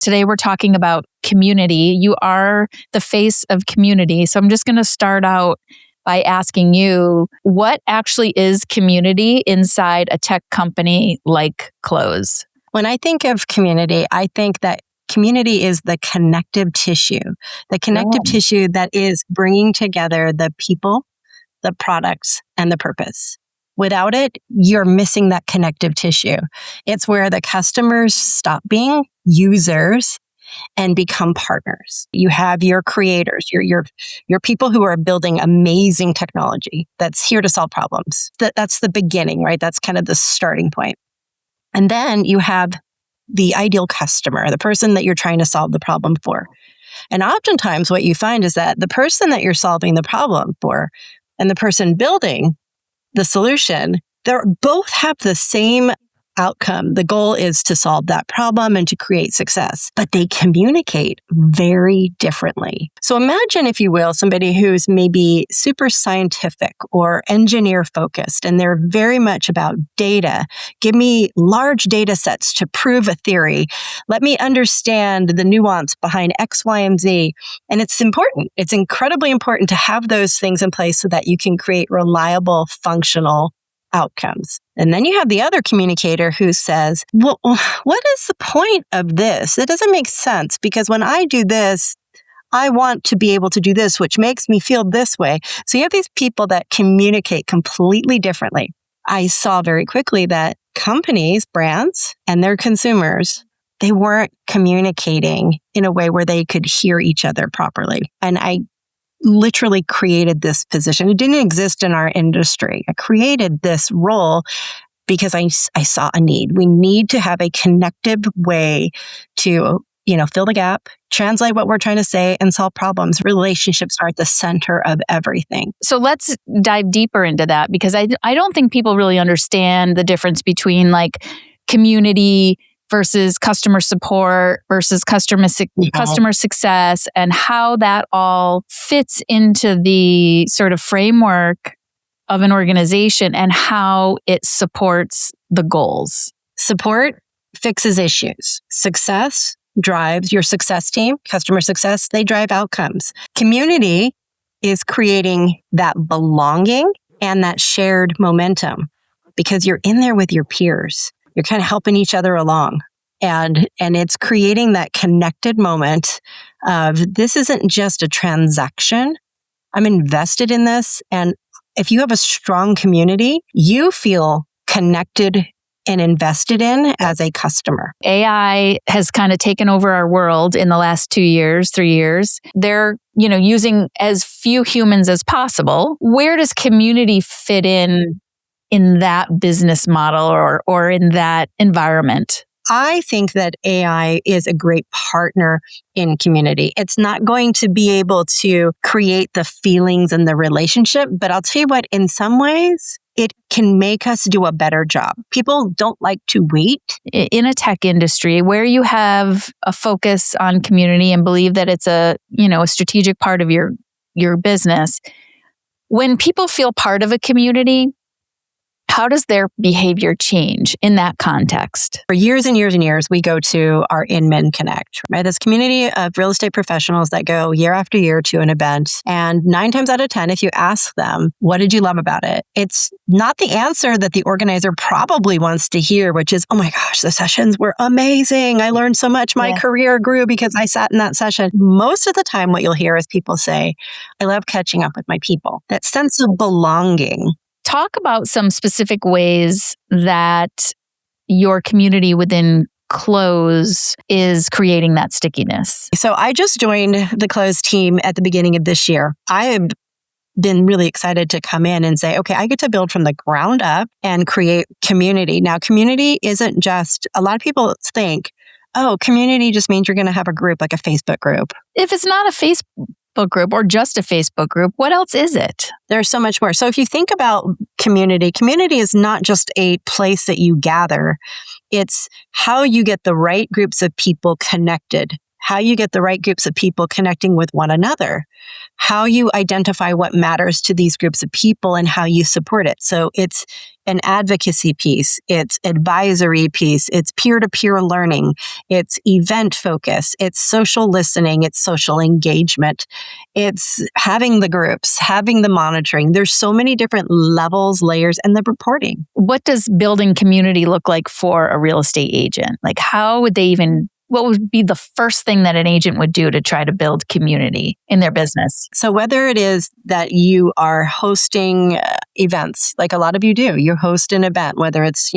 Today we're talking about community. You are the face of community. So I'm just going to start out by asking you, what actually is community inside a tech company like Close? When I think of community, I think that community is the connective tissue tissue that is bringing together the people, the products, and the purpose. Without it, you're missing that connective tissue. It's where the customers stop being users and become partners. You have your creators, your people who are building amazing technology that's here to solve problems. That's the beginning, right? That's kind of the starting point. And then you have the ideal customer, the person that you're trying to solve the problem for. And oftentimes what you find is that the person that you're solving the problem for and the person building the solution, they both have the same outcome. The goal is to solve that problem and to create success, but they communicate very differently. So imagine, if you will, somebody who's maybe super scientific or engineer focused, and they're very much about data. Give me large data sets to prove a theory. Let me understand the nuance behind X, Y, and Z. And it's important. It's incredibly important to have those things in place so that you can create reliable, functional outcomes. And then you have the other communicator who says, well, what is the point of this? It doesn't make sense, because when I do this, I want to be able to do this, which makes me feel this way. So you have these people that communicate completely differently. I saw very quickly that companies, brands, and their consumers, they weren't communicating in a way where they could hear each other properly. And I literally created this position. It didn't exist in our industry. I created this role because I saw a need. We need to have a connective way to, fill the gap, translate what we're trying to say, and solve problems. Relationships are at the center of everything. So let's dive deeper into that, because I don't think people really understand the difference between like community versus customer support versus customer success, and how that all fits into the sort of framework of an organization and how it supports the goals. Support fixes issues. Success drives your success team, customer success, they drive outcomes. Community is creating that belonging and that shared momentum, because you're in there with your peers. You're kind of helping each other along. And it's creating that connected moment of, this isn't just a transaction. I'm invested in this. And if you have a strong community, you feel connected and invested in as a customer. AI has kind of taken over our world in the last 2 years, 3 years. They're, using as few humans as possible. Where does community fit in that business model or in that environment? I think that AI is a great partner in community. It's not going to be able to create the feelings and the relationship, but I'll tell you what, in some ways, it can make us do a better job. People don't like to wait. In a tech industry where you have a focus on community and believe that it's a strategic part of your business, when people feel part of a community, how does their behavior change in that context? For years and years and years, we go to our Inman Connect, right? This community of real estate professionals that go year after year to an event. And 9 times out of 10, if you ask them, what did you love about it? It's not the answer that the organizer probably wants to hear, which is, oh my gosh, the sessions were amazing. I learned so much. My career grew because I sat in that session. Most of the time, what you'll hear is people say, I love catching up with my people. That sense of belonging. Talk about some specific ways that your community within Close is creating that stickiness. So I just joined the Close team at the beginning of this year. I have been really excited to come in and say, okay, I get to build from the ground up and create community. Now, community isn't just, a lot of people think, oh, community just means you're going to have a group, like a Facebook group. If it's not a Facebook group or just a Facebook group, what else is it? There's so much more. So if you think about community is not just a place that you gather. It's how you get the right groups of people connected how you get the right groups of people connecting with one another, how you identify what matters to these groups of people and how you support it. So it's an advocacy piece, it's advisory piece, it's peer-to-peer learning, it's event focus, it's social listening, it's social engagement, it's having the groups, having the monitoring. There's so many different levels, layers, and the reporting. What does building community look like for a real estate agent? Like, how would they even, what would be the first thing that an agent would do to try to build community in their business? So whether it is that you are hosting events, like a lot of you do, you host an event, whether it's,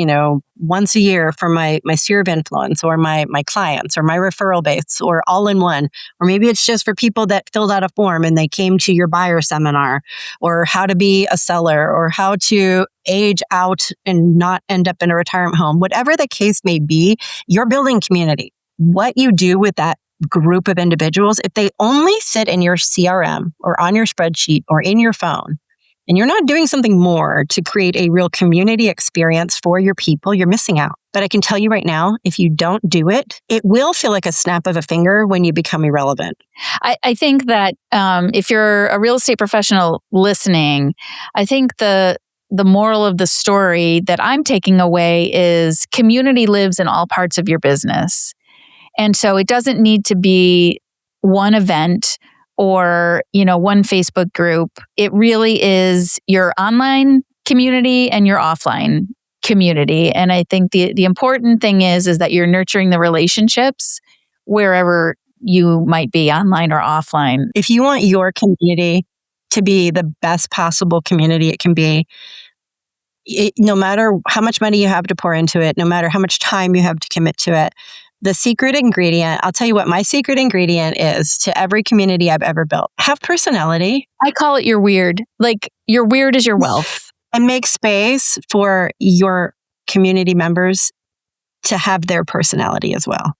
once a year for my sphere of influence or my clients or my referral base or all in one, or maybe it's just for people that filled out a form and they came to your buyer seminar, or how to be a seller, or how to age out and not end up in a retirement home, whatever the case may be, you're building community. What you do with that group of individuals, if they only sit in your CRM or on your spreadsheet or in your phone, and you're not doing something more to create a real community experience for your people, you're missing out. But I can tell you right now, if you don't do it, it will feel like a snap of a finger when you become irrelevant. I think that if you're a real estate professional listening, I think the moral of the story that I'm taking away is community lives in all parts of your business. And so it doesn't need to be one event or, one Facebook group. It really is your online community and your offline community. And I think the important thing is that you're nurturing the relationships wherever you might be, online or offline. If you want your community to be the best possible community it can be, no matter how much money you have to pour into it, no matter how much time you have to commit to it, the secret ingredient, I'll tell you what my secret ingredient is to every community I've ever built. Have personality. I call it your weird. Like, your weird is your wealth. And make space for your community members to have their personality as well.